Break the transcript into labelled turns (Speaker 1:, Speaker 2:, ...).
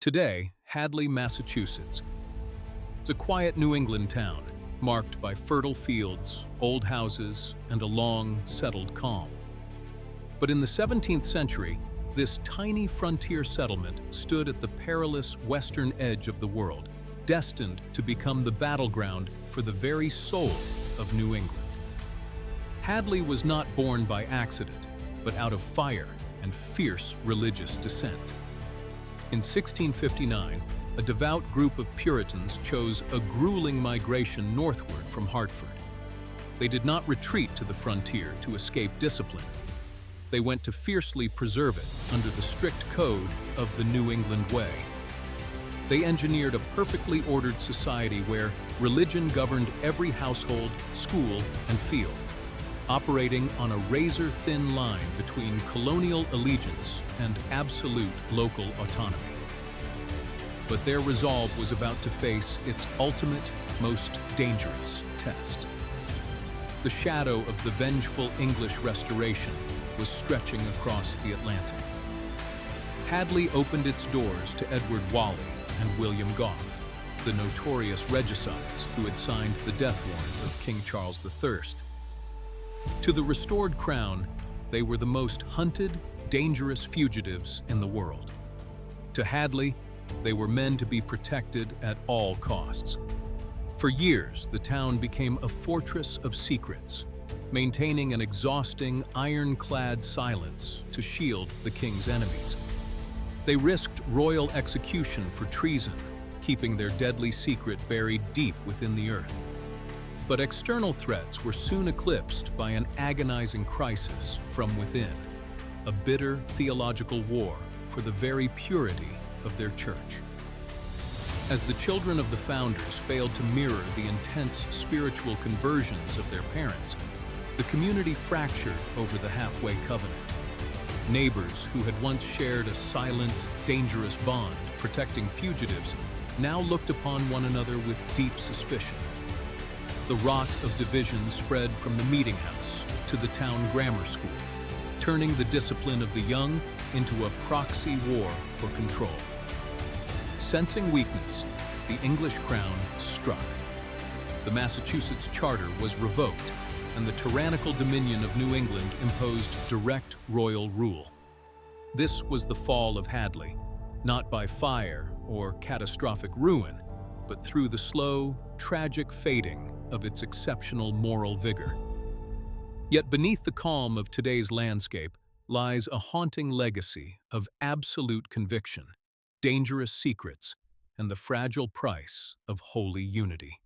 Speaker 1: Today, Hadley, Massachusetts, is a quiet New England town marked by fertile fields, old houses, and a long, settled calm. But in the 17th century, this tiny frontier settlement stood at the perilous western edge of the world, destined to become the battleground for the very soul of New England. Hadley was not born by accident, but out of fire and fierce religious dissent. In 1659, a devout group of Puritans chose a grueling migration northward from Hartford. They did not retreat to the frontier to escape discipline. They went to fiercely preserve it under the strict code of the New England way. They engineered a perfectly ordered society where religion governed every household, school, and field, operating on a razor-thin line between colonial allegiance and absolute local autonomy. But their resolve was about to face its ultimate, most dangerous test. The shadow of the vengeful English Restoration was stretching across the Atlantic. Hadley opened its doors to Edward Whalley and William Gough, the notorious regicides who had signed the death warrant of King Charles III. To the restored crown, they were the most hunted, dangerous fugitives in the world. To Hadley, they were men to be protected at all costs. For years, the town became a fortress of secrets, maintaining an exhausting, ironclad silence to shield the king's enemies. They risked royal execution for treason, keeping their deadly secret buried deep within the earth. But external threats were soon eclipsed by an agonizing crisis from within, a bitter theological war for the very purity of their church. As the children of the founders failed to mirror the intense spiritual conversions of their parents, the community fractured over the halfway covenant. Neighbors who had once shared a silent, dangerous bond protecting fugitives now looked upon one another with deep suspicion. The rot of division spread from the meeting house to the town grammar school, turning the discipline of the young into a proxy war for control. Sensing weakness, the English crown struck. The Massachusetts charter was revoked, and the tyrannical dominion of New England imposed direct royal rule. This was the fall of Hadley, not by fire or catastrophic ruin, but through the slow, tragic fading of its exceptional moral vigor. Yet beneath the calm of today's landscape lies a haunting legacy of absolute conviction, dangerous secrets, and the fragile price of holy unity.